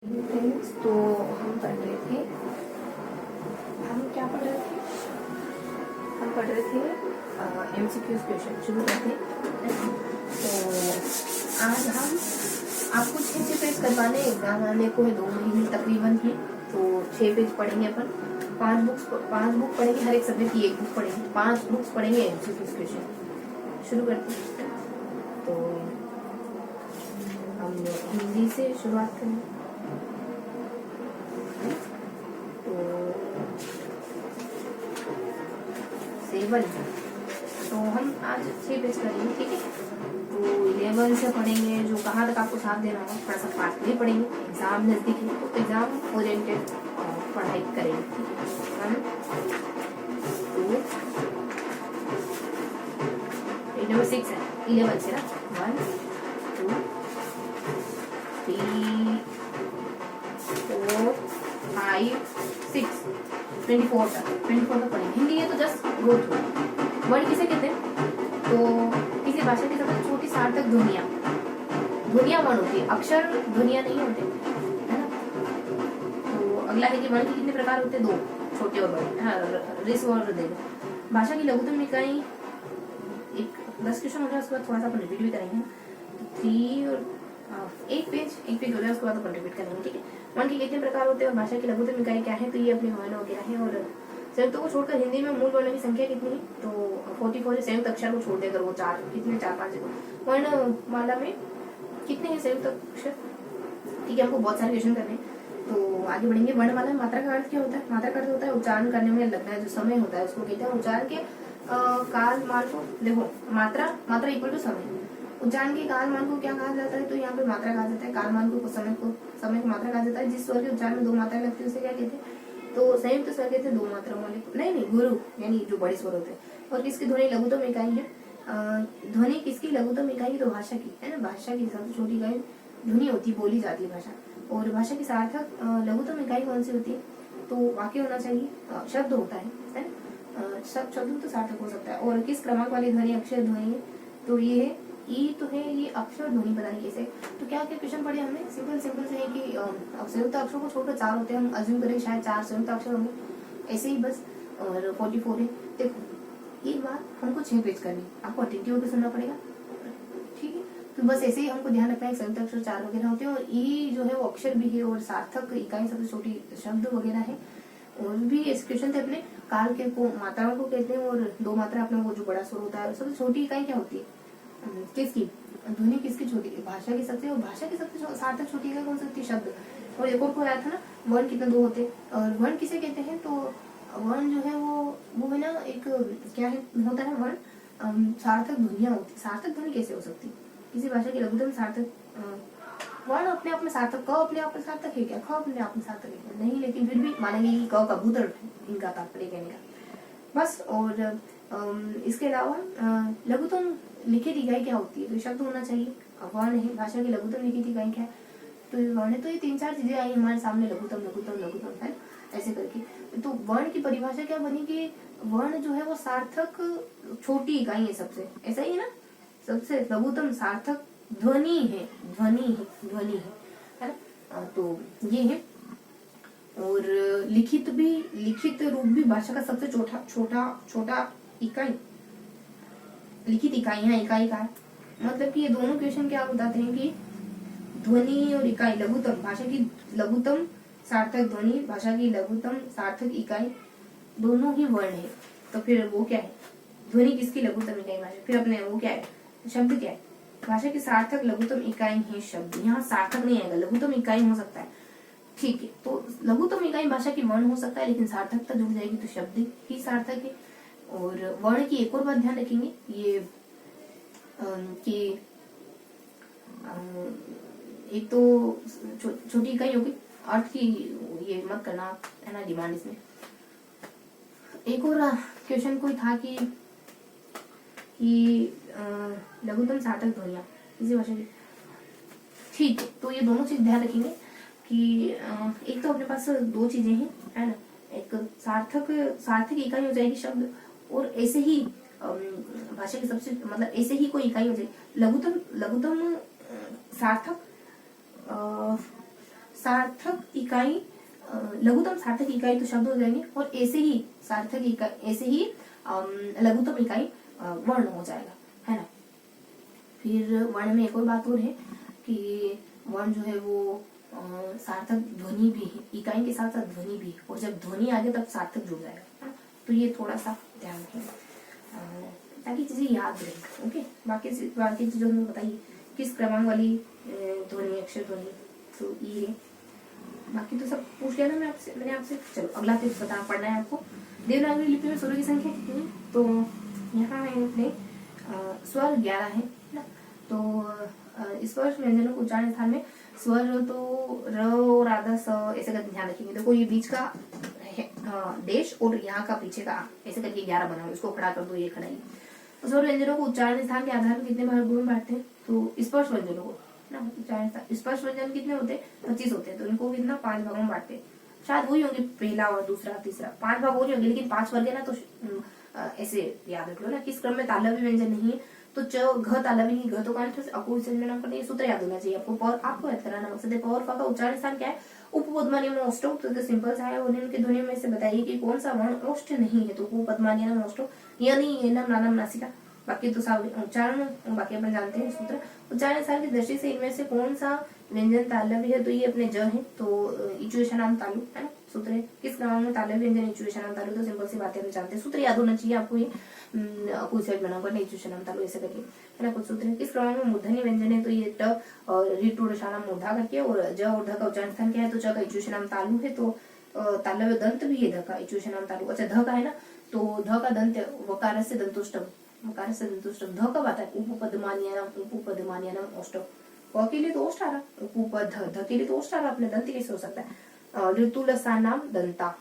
Friends, तो हम पढ़ रहे थे, हम क्या पढ़ रहे थे? हम पढ़ रहे थे MCQs क्वेश्चन शुरू करते हैं। तो आज हम आपको 6 पेज करवाने, एग्जाम आने को 2 महीने तकरीबन है, तो 6 पेज पढ़ेंगे अपन। 5 बुक पढ़ेंगे, हर एक सब्जेक्ट की 1 बुक पढ़ेंगे, 5 बुक्स पढ़ेंगे MCQs क्वेश्चन। शुरू करते हैं। तो हम हिंदी से शुरुआत करेंगे। तो हम आज 6 पेज करेंगे, ठीक है। तो 11 से पढ़ेंगे, जो कहाँ तक आपको साथ देना होगा, थोड़ा सा फास्ट भी पढ़ेंगे, एग्जाम नजदीक है तो एग्जाम ओरिएंटेड पढ़ाई करेंगे, ठीक है। तो नंबर 6 है 11 से ना, 1 2 3 4 5 6 24 तक पढ़ेंगे। हिंदी है तो जस्ट गो थ्रू। वर्ड किसे कहते हैं? तो किसी भाषा की सबसे छोटी सार्थक ध्वनिया वर्ण होती है, अक्षर ध्वनिया नहीं होते, है ना। तो अगला है कि वर्ण के कितने प्रकार होते हैं? 2, छोटे और बड़े। हाँ, ऋस्व और दीर्घ। भाषा की लघुतम इकाई, एक 10 क्वेश्चन हो जाए, उसके बाद थोड़ा सा अपन रिपीट भी करेंगे। 3 और एक पेज हो जाए, उसके बाद अपन रिपीट करेंगे, ठीक है। वर्ण के कितने प्रकार होते हैं और भाषा की लघुतम इकाई क्या है? तो ये अपने वर्ण वगैरह है। और संयुक्तों को छोड़कर हिंदी में मूल वर्ण की संख्या कितनी है? तो 44 है। संयुक्त अक्षर को छोड़ देकर वो 4 कितने 4-5 वर्णमाला में कितने हैं संयुक्त अक्षर? ठीक है, हमको बहुत सारे क्वेश्चन करने हैं, तो आगे बढ़ेंगे। वर्णमाला में मात्रा का अर्थ क्या होता है? मात्रा का अर्थ होता है उच्चारण करने में लगता है जो समय होता है, उसको कहते हैं उच्चारण के काल मान को। देखो, मात्रा इक्वल टू समय। उच्चारण के काल मान को क्या कहा जाता है? तो यहाँ पे मात्रा कहा जाता है। काल मान को समय को मात्रा कहा जाता है। जिस स्वर के उच्चारण में 2 मात्राएं लगती है उसे क्या कहते हैं? तो संयुक्त स्वर कहते हैं 2 मात्राओं वाले, नहीं गुरु, यानी जो बड़े स्वर होते हैं। और किसकी ध्वनि लघुतम इकाई है? ध्वनि किसकी लघुतम इकाई? तो भाषा की, है ना। भाषा की सबसे छोटी इकाई ध्वनि होती है, बोली जाती है भाषा। और भाषा की सार्थक लघुतम इकाई कौन सी होती है? तो वाक्य होना चाहिए, शब्द होता है ना। शब्द तो सार्थक हो सकता है। और किस क्रमांक वाली ध्वनि अक्षर ध्वनि है? तो ये है ई, तो है ये अक्षर ध्वनि, पता नहीं कैसे। तो क्या क्वेश्चन पढ़े हमने? सिंपल से है कि संयुक्त अक्षर को छोड़कर 4 होते हैं, हम अज्यूम करें शायद 4 संयुक्त अक्षर होंगे, ऐसे ही बस। और 44 है। देखो, एक बात हमको 6 पेज करनी, आपको अटेंटिव होकर सुनना पड़ेगा, ठीक है। तो बस ऐसे ही हमको ध्यान रखना है, संयुक्त अक्षर 4 वगैरह होते हैं, और ई जो है वो अक्षर भी है, और सार्थक इकाई सबसे छोटी शब्द वगैरह है। और भी ऐसे क्वेश्चन थे अपने। काल के को मात्राओं को कहते हैं, और 2 मात्रा अपने वो जो बड़ा स्वर होता है। सबसे छोटी इकाई क्या होती है? किसकी? ध्वनि किसकी छोटी? भाषा की सबसे, और भाषा की सबसे सार्थक छोटी इकाई कौन सी होती है? शब्द। और एक और को आया था ना, वर्ण कितने 2 होते हैं। और वर्ण किसे कहते हैं? तो वर्ण जो है वो है ना, एक क्या है होता है वर्ण, सार्थक ध्वनियां होती। सार्थक ध्वनि कैसे हो सकती? किसी भाषा की लघुतम सार्थक वर्ण अपने आप में सार्थक, क अपने आप में सार्थक है क्या? ख अपने आप में सार्थक है नहीं, लेकिन फिर भी मानेंगे कि क कबूतर इनका तात्पर्य कहने का, बस। और इसके अलावा लघुतम लिखित इकाई क्या होती है? तो शब्द होना चाहिए। वर्ण है। भाषा की लघुतम लिखित इकाई क्या है? तो वर्ण है। तो ये 3-4 चीजें आई हमारे सामने, लघुतम है, ऐसे करके। तो वर्ण की परिभाषा क्या बनी कि वर्ण जो है वो सार्थक छोटी इकाई है सबसे, ऐसा ही है ना। सबसे लघुतम सार्थक ध्वनि है ना। तो ये है। और लिखित रूप भी भाषा का सबसे छोटा इकाई, लिखित इकाई का है। मतलब कि ये दोनों क्वेश्चन क्या बताते हैं कि ध्वनि और इकाई, लघुतम भाषा की लघुतम सार्थक ध्वनि, भाषा की लघुतम सार्थक इकाई दोनों ही वर्ण है। तो फिर वो क्या है? ध्वनि किसकी लघुतम इकाई? भाषा। फिर अपने वो क्या है? शब्द क्या है? भाषा की सार्थक लघुतम इकाई है शब्द। यहाँ सार्थक नहीं आएगा, लघुतम इकाई हो सकता है, ठीक है। तो लघुतम इकाई भाषा की वर्ण हो सकता है, लेकिन सार्थकता जुड़ जाएगी तो शब्द ही सार्थक है। और वर्ण की एक और बात ध्यान रखेंगे, ये कि एक तो छोटी इकाई होगी, अर्थ की ये मत करना, है ना, डिमांड इसमें। एक और क्वेश्चन कोई था कि लघुतम सार्थक ध्वनिया किसी भाषा की, ठीक है। तो ये दोनों चीज ध्यान रखेंगे कि एक तो अपने पास 2 चीजें हैं, है ना। एक सार्थक इकाई हो जाएगी शब्द, और ऐसे ही भाषा की सबसे, मतलब ऐसे ही कोई इकाई हो जाएगी लघुतम सार्थक सार्थक इकाई, लघुत्तम सार्थक इकाई तो शब्द हो जाएंगे, और ऐसे ही सार्थक इकाई, ऐसे ही लघुत्तम इकाई वर्ण हो जाएगा, है ना। फिर वर्ण में एक और बात और है कि वर्ण जो है वो सार्थक ध्वनि भी है, इकाई के साथ साथ ध्वनि भी, और जब ध्वनि आ गया तब सार्थक जुड़ जाएगा, है ना। तो ये थोड़ा सा ध्यान रखें ताकि चीजें याद रहे। ओके, बाकी चीजों में बताइए किस क्रमांक वाली ध्वनि, अक्षर ध्वनि, तो ये है। बाकी तो सब पूछ लिया ना मैंने आपसे। चलो अगला टिप्स पढ़ना है आपको। देवनागरी लिपि में स्वरों की संख्या कितनी है? तो यहाँ है अपने स्वर 11 है ना। तो स्पर्श व्यंजनों को उच्चारण स्थान में स्वर तो र और आधा स ऐसे करके ध्यान रखेंगे। देखो ये बीच का देश और यहाँ का पीछे का ऐसे करके 11 बना हुआ, इसको खड़ा कर दो, ये खड़ा ही। तो स्वर व्यंजनों को उच्चारण स्थान के आधार पर कितने भागों में बांटते हैं? तो स्पर्श व्यंजनों को ना, उच्चारण स्थान स्पर्श व्यंजन कितने होते हैं? 25 होते हैं। तो इनको कितना 5 भागों में बांटते हैं। शायद वही होंगे, पहला और दूसरा तीसरा, 5 भाग वही होंगे, लेकिन 5 वर्ग है ना, तो ऐसे याद रख लो ना। किस क्रम में तालव्य व्यंजन नहीं है? तो च घ तालव्य नहीं, घ तो कांठ से अकु विसर्जन नाम करना, ये सूत्र याद होना चाहिए आपको। पर आपको याद कराना मकसद है। प और फ का उच्चारण स्थान क्या है? उपपद्मानियम ओष्ठो। तो सिंपल सा है, उन्हें उनकी ध्वनि में से बताइए कि कौन सा वर्ण ओष्ठ नहीं है? तो उपपद्मानियम ओष्ठो, यानी एनम नानम नासिका। बाकी तो सब उच्चारण, बाकी अपन जानते हैं सूत्र। उच्चारण स्थान की दृष्टि से इनमें से कौन सा व्यंजन तालव्य है? तो ये अपने ज है, तो इचुएशनाम तालु, है ना, सूत्र है। किस क्रम में तालव्य व्यंजन इचुएशनाम तालु? तो सिंपल सी बातें हम जानते हैं, सूत्र याद होना चाहिए आपको। ये कुछ सेट बनाकर इचुएशनाम तालु ऐसे करके, है ना, कुछ सूत्र है। किस क्रम में मूर्धन्य व्यंजन है? तो ये ट और ऋटुरशानाम मूर्धा करके, और ज और ध का उच्चारण स्थान क्या है? तो च का इचुएशनाम तालु है, तो तालव्य दंत भी है ध का, इचुएशनाम तालु। अच्छा, ध का है ना, तो ध का दंत वकार से दंतोष्टम, वकार से दंतोष्टम। ध कब आता है? उपपदमान्यानाम ओष्ठम। क के लिए तो ओष्ठ आ रहा, उपपद, ध के लिए तो ओष्ठ आ रहा, अपने दंत कैसे हो सकता है? ऋतुलसानाम दंता,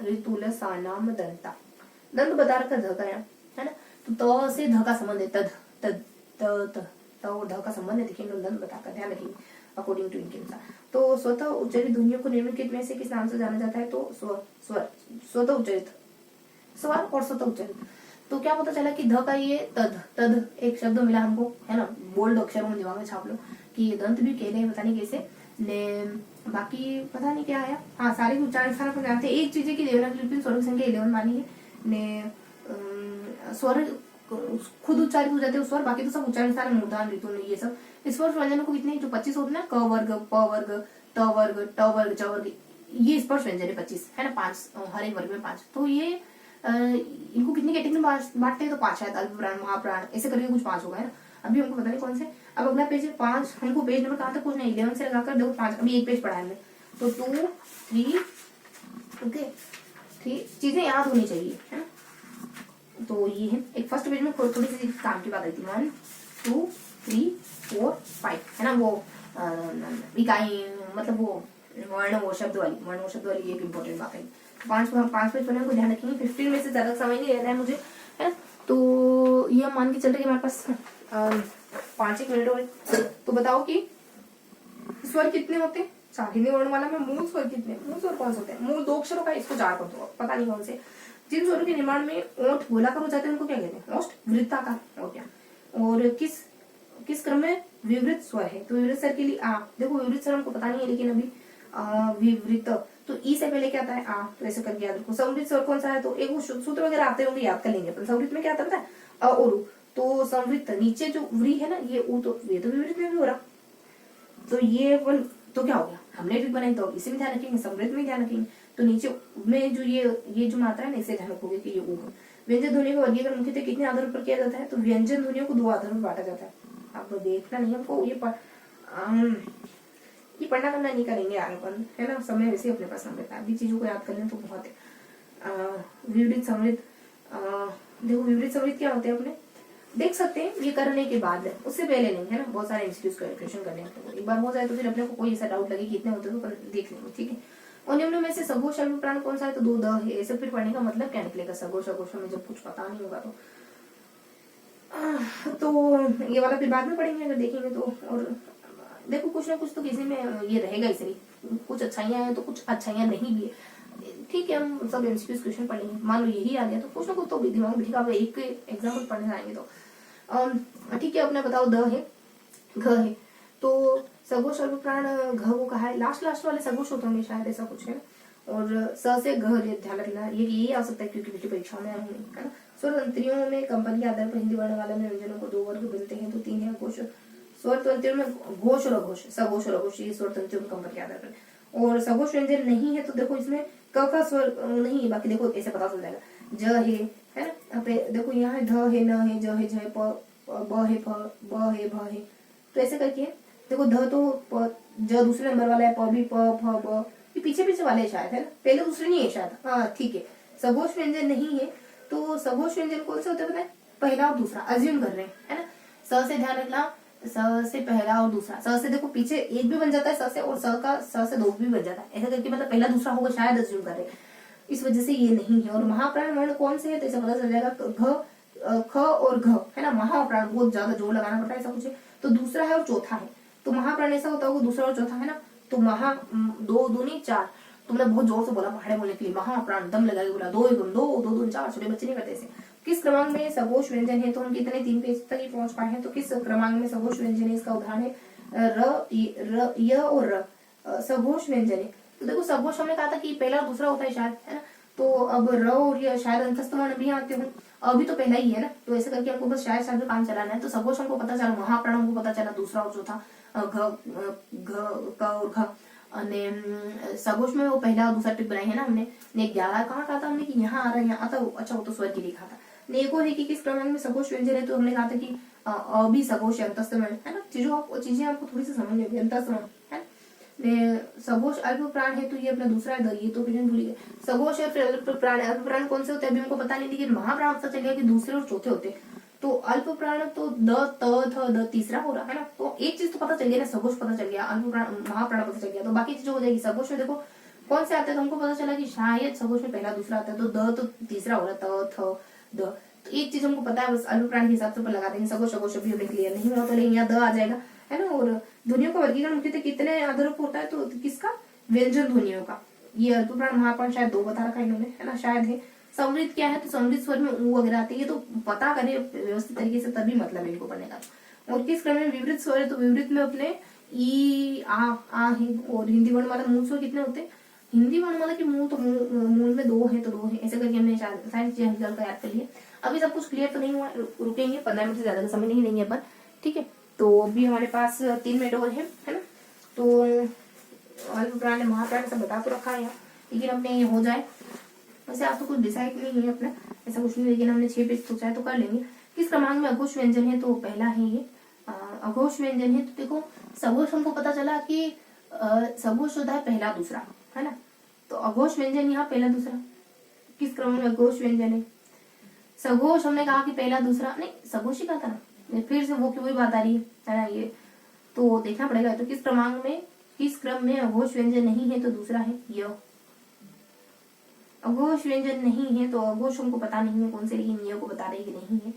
ऋतुलसानाम दंता, दंत बता रखा ध का है ना। तो त से ध का संबंध है, तद तद त और ध का संबंध है, देखिए दंत बताकर ध्यान रखिए अकॉर्डिंग टू इनके अनुसार। तो स्वतः उच्चारित ध्वनियों को निम्नलिखित में से किस नाम से जाना जाता है? तो स्वर, स्वतः उच्चारित स्वर और स्वतः उच्चारित। तो क्या पता चला कि ध का ये तद एक शब्द मिला हमको, है ना, बोल्ड अक्षरों में दिमाग में छाप लो कि ये दंत भी कहले हैं, पता नहीं कैसे ने, बाकी पता नहीं क्या आया। हाँ, सारे उच्चारण स्थान अपन जानते हैं। एक चीज है कि देवनागरी लिपि में स्वर की संख्या 11 मानी है ने, स्वर खुद उच्चारित हो जाते हैं स्वर, बाकी तो सब उच्चारण स्थान मूर्धन ऋतु ने ये सब। स्पर्श व्यंजनों को कितने? जो 25 होते हैं ना, क वर्ग, प वर्ग, त वर्ग, ट वर्ग, च वर्ग, ये स्पर्श व्यंजन है 25, है ना, 5 हर एक वर्ग में 5। तो ये इनको कितनी कैटेगरी में बांटते हैं? तो 5, शायद अल्प प्राण, महाप्राण, ऐसे करके कुछ 5 होगा, है ना। अभी हमको पता नहीं कौन से। अब अगला पेज है 5, हमको पेज नंबर कहाँ तक पूछना है? 11 से लगाकर देखो 5, अभी एक पेज पढ़ा है हमने। तो 2 3, ओके, 3 चीजें याद होनी चाहिए, है ना। तो ये है एक फर्स्ट पेज में थोड़ी सी काम की बात आई थी, 1 2 3 4 5, है ना। वो इकाई मतलब वो वर्ण वो शब्द वाली एक इम्पोर्टेंट बात है। 5 पेज पढ़ने को ध्यान रखेंगे। 15 में से ज्यादा समय नहीं रहता है मुझे, है। तो ये हम मान के चल रहे हमारे पास 5-1 मिनट और। तो बताओ कि स्वर कितने होते हैं? 4। हिंदी वर्ण वाला में मूल स्वर कितने? मूल स्वर कौन से होते हैं? मूल 2 अक्षरों का, इसको 4 कर दो, पता नहीं कौन से। जिन स्वरों के निर्माण में ओठ गोलाकार हो जाते हैं उनको क्या कहते हैं? ओष्ठ वृत्ताकार हो गया। और किस क्रम में विवृत स्वर है? तो विवृत स्वर के लिए आ। देखो विवृत स्वर हमको पता नहीं है, लेकिन अभी विवृत, तो ई से पहले क्या आता है? आ। तो ऐसे करके याद रखो। संवृत स्वर कौन सा है? तो एक वो सूत्र वगैरह आते होंगे, याद कर लेंगे अपन। संवृत में क्या आता है? अ और उ। तो संवृत नीचे जो व्री है ना, ये उ, तो ये तो विवृत में भी हो रहा। तो ये तो क्या हो गया? हमने ट्रिक बनाई, तो इसे भी ध्यान रखेंगे, संवृत में ध्यान रखेंगे। तो नीचे में जो ये जो मात्रा है ना, इसे ध्यान रखोगे कि ये उ है। व्यंजन ध्वनियों का वर्गीकरण मुख्यतः कितने आधारों पर किया जाता है? तो व्यंजन ध्वनियों को 2 आधारों पर बांटा जाता है। आपको देखना नहीं, हमको ये पढ़ना करना नहीं करेंगे यार अपन, है ना। समय वैसे अपने पास हम रहता है, अभी चीजों को याद कर लें तो बहुत है। विवृत समृद्ध, देखो विवृत समृद्ध क्या होते हैं अपने देख सकते हैं, ये करने के बाद, उससे पहले नहीं, है ना। बहुत सारे इंस्टीट्यूट कैलकुलेशन करने हैं, एक बार हो जाए तो फिर अपने को कोई ऐसा डाउट लगे कि इतने होते तो देख लेंगे, ठीक है। और निम्न में से सघोष अल्प प्राण कौन सा है? तो 2 द है। ऐसे फिर पढ़ने का मतलब क्या निकलेगा? सघोष अघोष में जब कुछ पता नहीं होगा तो ये वाला फिर बाद में पढ़ेंगे अगर देखेंगे तो। और देखो कुछ ना कुछ तो किसी में ये रहेगा, इसलिए कुछ अच्छाइयां हैं तो कुछ अच्छाइयां नहीं भी है, ठीक है। हम सब एमसीक्यू क्वेश्चन पढ़ेंगे, मान लो यही आ गया तो कुछ ना कुछ तो दिमाग में बिठेगा। आप एक एग्जाम्पल पढ़ने जाएंगे तो ठीक है। अपने बताओ द है, घ है, तो सघोष अल्प प्राण घ को कहा है, लास्ट वाले सघोष होते होंगे शायद, ऐसा कुछ है। और स से घ ध्यान रखना, ये आ सकता है क्योंकि पिछली परीक्षा में आए होंगे, है ना। स्वर तंत्रियों में कंपन के आधार पर हिंदी वर्ण वाले में व्यंजनों को 2 वर्ग बनते हैं, तो 3 है घोष। स्वर तंत्रियों में घोष और अघोष, सघोष और अघोष, ये स्वर तंत्रियों में कंपन के आधार पर। और सघोष व्यंजन नहीं है तो देखो इसमें क का स्वर नहीं है, बाकी देखो ऐसे पता चल जाएगा, ज है ना। यहाँ पे देखो यहाँ है ध है, न है, ज है, ज है, प ब है, फ ब है, भ है, तो ऐसे करके देखो ध तो ज दूसरे नंबर वाला है, प भी, प फ ब, ये पीछे वाले है शायद, है ना, पहले दूसरे नहीं है शायद, हाँ ठीक है। सघोष व्यंजन नहीं है तो सघोष व्यंजन कौन से होते हैं बताए, पहला और दूसरा, अज्यूम कर रहे हैं, है ना। स से ध्यान रखना, स से पहला और दूसरा, स से देखो पीछे एक भी बन जाता है स से, और स से 2 भी बन जाता है, ऐसा करके मतलब पहला दूसरा होगा शायद, अज्यूम कर रहे हैं, इस वजह से ये नहीं है। और महाप्राण वर्ण कौन से है तो ऐसा पता चल जाएगा, घ ख और घ, है ना। महाप्राण बहुत ज्यादा जोर लगाना पड़ता है, ऐसा कुछ है। तो दूसरा है और चौथा है, तो महाप्राण ऐसा होता होगा दूसरा और चौथा, है ना। तो महा 2 दूनी 4, तुमने बहुत जोर से बोला पहाड़े बोलने के लिए, महाप्राण दम लगा के बोला, 2 1 2 2 2 4, छोटे बच्चे नहीं करते ऐसे। किस क्रमांक में सघोष व्यंजन है, तो हम कितने 3 पेज तक ही पहुंच पाए हैं। तो किस क्रमांक में सघोष व्यंजन है, इसका उदाहरण है र, य और र, सघोष व्यंजन है। तो देखो सघोष हमने कहा था कि पहला और दूसरा होता है शायद, है ना। तो अब र और य शायद अंतस्थ वर्ण भी आते हो, अभी तो पहला ही है ना, तो ऐसे करके हमको बस शायद काम चलाना है। तो सघोष हमको पता चला, महाप्राण हमको पता चला, दूसरा और चौथा घ और घ, सघोष में वो पहला और दूसरा टिप बनाई है ना हमने। ने 11 कहाँ कहा था हमने कि यहाँ आ रहा है, यहाँ आता, अच्छा वो तो स्वर के लिए कहा था। नेको है कि किस क्रमांक में सघोष व्यंजन है, तो हमने कहा था कि अभी सघोष अंतस्थ वर्ण, है ना। चीजें आपको थोड़ी सी समझ में, अंतस्थ वर्ण, है। सघोष अल्प प्राण है तो ये अपना दूसरा है, ये तो फिर भूल गए। सघोष और अल्प प्राण, अल्प प्राण कौन से होते हैं अभी हमको पता नहीं, लेकिन महाप्राण पता चल गया कि दूसरे और चौथे होते हैं। तो अल्प प्राण तो द त थ द तीसरा हो रहा है ना। तो एक चीज तो पता चल गया ना, सघोष पता चल गया, अल्प प्राण महाप्राण पता चल गया, तो बाकी चीजें हो जाएगी। सघोष में देखो कौन से आते हैं, तो हमको पता चला कि शायद सघोष में पहला दूसरा आता है, तो द तो तीसरा हो रहा है, त थ द। तो एक चीज हमको पता है, बस अल्प प्राण के हिसाब से लगा देंगे। सघोष सघोष अभी हमें क्लियर नहीं हुआ, तो लेकिन यहाँ द आ जाएगा, है ना। और ध्वनियों का वर्गीकरण मुख्यतः कितने आधारों पर होता है, तो किसका, व्यंजन ध्वनियों का। ये अल्प प्राण महाप्राण शायद 2 बता रखा है इन्होंने, है ना, शायद है। समृद्ध क्या है, तो समृद्ध स्वर में ऊ वगैरह आती है, तो पता करें व्यवस्थित तरीके से, तभी मतलब इनको पढ़ने का। और किस क्रम में विवृत स्वर है, तो विवृत में अपने ई आ है। और हिंदी वर्णमाला मूल स्वर कितने होते हैं, हिंदी वर्णमाला की मूल तो मूल में 2 है, तो 2 है, ऐसे करके हमने सारी चीजें का याद कर लिया। अभी सब कुछ क्लियर तो नहीं हुआ, रुकेंगे 15 मिनट से ज्यादा का समय नहीं लेंगे अपन, ठीक है। तो अभी हमारे पास 3 मिनट और है ना। तो अल्प प्राण महाप्राण सब बता तो रखा है, लेकिन अपने ये हो जाए। वैसे आज तो कुछ डिसाइड नहीं है अपना, ऐसा कुछ नहीं, लेकिन हमने 6 पेज सोचा है तो कर लेंगे। किस क्रमांक में अघोष व्यंजन है, तो पहला है ये अघोष व्यंजन है। तो देखो सघोष हमको पता चला कि सघोष होता है पहला दूसरा, है ना। तो अघोष व्यंजन यहाँ पहला दूसरा, किस क्रमांक में अघोष व्यंजन है। सघोष हमने कहा कि पहला दूसरा नहीं, सघोष ही कहा था ना, फिर से वो वही बात आ रही है ना, ये तो देखना पड़ेगा। तो किस क्रमांक में, किस क्रम में अघोष व्यंजन नहीं है, तो दूसरा है य। अघोष व्यंजन नहीं है, तो अघोष हमको पता नहीं है कौन से, लेकिन य को बता रहे कि नहीं है।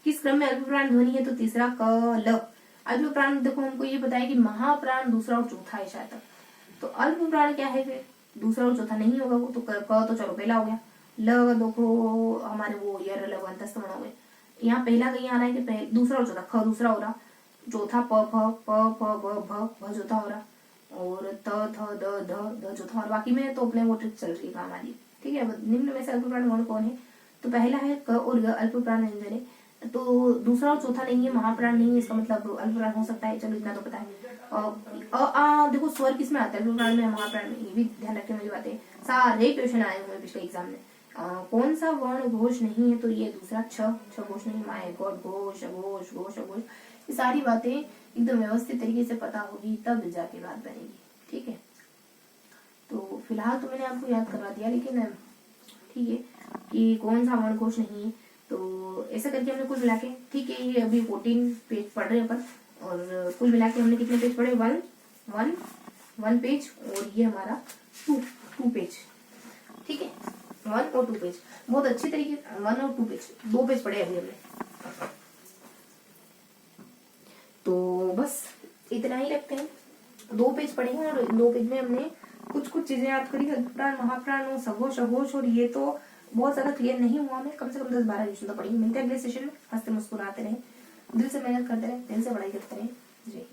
किस क्रम में अल्प प्राण ध्वनि है, तो तीसरा क ल। अल्प प्राण देखो हमको ये बताया कि महाप्राण दूसरा और चौथा है शायद, तो अल्प प्राण क्या है, फिर दूसरा और चौथा नहीं होगा वो, तो क तो चलो पहला हो गया। ल देखो हमारे वो य ल अंतस्थ वर्ण हो गए। यहाँ पहला कहीं आ रहा है कि दूसरा और चौथा, ख दूसरा हो रहा, चौथा प फ ब भ चौथा हो रहा, और त थ द चौथा, और बाकी में तो अपने वो ट्रिक चल रही है हमारी, ठीक है। निम्न में से अल्प प्राण वर्ण कौन है, तो पहला है क और ग अल्प प्राण व्यंजन है, तो दूसरा और चौथा नहीं है, महाप्राण नहीं है, इसका मतलब अल्प प्राण हो सकता है, चलो इतना तो पता है। देखो स्वर किस में आता है, अल्प प्राण में, महाप्राण में, ये भी ध्यान रखने वाली बात है। सारे क्वेश्चन आए हुए पिछले एग्जाम में। कौन सा वर्ण घोष नहीं है, तो ये दूसरा छ घोष नहीं, माय गॉड, घोष घोष घोष घोष, ये सारी बातें एकदम व्यवस्थित तरीके से पता होगी, तब जाके बात बनेगी, ठीक है। तो फिलहाल तो मैंने आपको याद करवा दिया, लेकिन ठीक है कि कौन सा वर्ण घोष नहीं है, तो ऐसा करके हमने कुल मिला के, ठीक है, ये अभी 14 पेज पढ़ रहे हैं अपन, और कुल मिला के हमने कितने पेज पढ़े, वन पेज, और ये हमारा टू पेज, ठीक है, 1 और 2 पेज, बहुत अच्छी तरीके, 1 और 2 पेज, 2 पेज पढ़े अभी हमने। तो बस इतना ही रखते हैं, 2 पेज पढ़े हैं, और 2 पेज में हमने कुछ चीजें याद करी, अल्पप्राण महाप्राण सघोष अघोष, और ये तो बहुत ज्यादा क्लियर नहीं हुआ, मैं कम से कम 10-12 क्वेश्चन तो पढ़ेंगे। मिलते हैं अगले सेशन में, हंसते मुस्कुराते रहे, दिल से मेहनत करते रहे, दिल से पढ़ाई करते रहे। जय